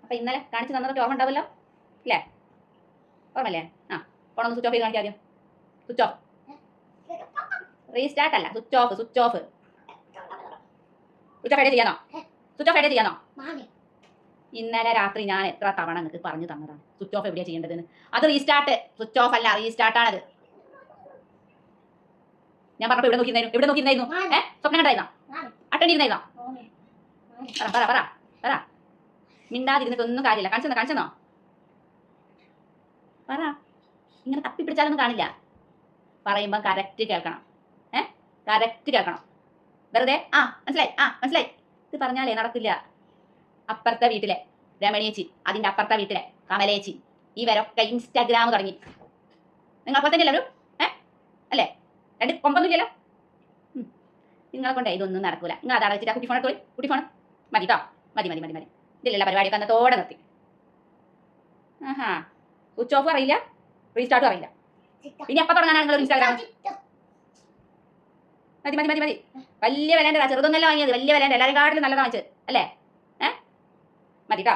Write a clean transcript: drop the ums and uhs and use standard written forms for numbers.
അപ്പൊ ഇന്നലെ കാണിച്ചു തന്നതൊക്കെ ഓർമ്മ ഉണ്ടാവല്ലോ അല്ലേ? ഓർമ്മല്ലേ? ആ ഫോൺ ഒന്ന് സ്വിച്ച് ഓഫ് ചെയ്ത് കാണിക്കാം ആദ്യം. സ്വിച്ച് ഓഫ്, റീസ്റ്റാർട്ട് അല്ല, സ്വിച്ച് ഓഫ്. സ്വിച്ച് ഓഫ് എവിടെ ചെയ്യാനോ? സ്വിച്ച് ഓഫ് എവിടെ ചെയ്യാനോ? ഇന്നലെ രാത്രി ഞാൻ എത്ര തവണ നിങ്ങൾക്ക് പറഞ്ഞു തന്നതാണ് സ്വിച്ച് ഓഫ് എവിടെയാണ് ചെയ്യേണ്ടതെന്ന്. അത് റീസ്റ്റാർട്ട്, സ്വിച്ച് ഓഫ് അല്ല, റീസ്റ്റാർട്ടാണത്. ഞാൻ പറഞ്ഞപ്പോൾ എവിടെ നോക്കിയിരുന്നായിരുന്നു? സ്വപ്നം കണ്ടായിരുന്നോ? അട്ടണ്ടിരുന്നായിരുന്നോ? പറ പറ പറ പറ. മിണ്ടാതിരുന്നിട്ടൊന്നും കാര്യമില്ല. കാണിച്ചെന്നോ? പറ. ഇങ്ങനെ തപ്പിപ്പിടിച്ചാലൊന്നും കാണില്ല. പറയുമ്പം കറക്റ്റ് കേൾക്കണം. കറക്റ്റ് കേൾക്കണം. വെറുതെ മനസ്സിലായി ഇത് പറഞ്ഞാലേ നടക്കില്ല. അപ്പുറത്തെ വീട്ടിലെ രമണിയേച്ചി, അതിൻ്റെ അപ്പുറത്തെ വീട്ടിലെ കമലേച്ചി, ഇവരൊക്കെ ഇൻസ്റ്റാഗ്രാം തുടങ്ങി. നിങ്ങൾ അപ്പോൾ തന്നെ എല്ലാവരും അല്ലേ? രണ്ട് കൊമ്പൊന്നുമില്ലല്ലോ. നിങ്ങളെ കൊണ്ട് ഇതൊന്നും നടക്കൂല. നിങ്ങൾ അതാണ് വെച്ചിട്ട് കുട്ടി ഫോൺ എടുത്തോളി. കുട്ടി ഫോൺ മതി കേട്ടോ. മതി. ഇതിലുള്ള പരിപാടിയൊക്കെ അന്നത്തോടെ നിർത്തി. ആഹാ, സ്വിച്ച് ഓഫ് അറിയില്ല, റീസ്റ്റാർട്ടും അറിയില്ല. പിന്നെ എപ്പോൾ തുടങ്ങാനാണ് നിങ്ങൾ ഇൻസ്റ്റാഗ്രാം? മതി. വലിയ വിലേൻ്റെ ചെറുതൊന്നല്ല വാങ്ങിയത്, വലിയ വിലേൻ്റെ എല്ലാവരും കാട്ടിലും നല്ലതാണ് വാങ്ങിച്ചത് അല്ലേ? മതി കേട്ടോ.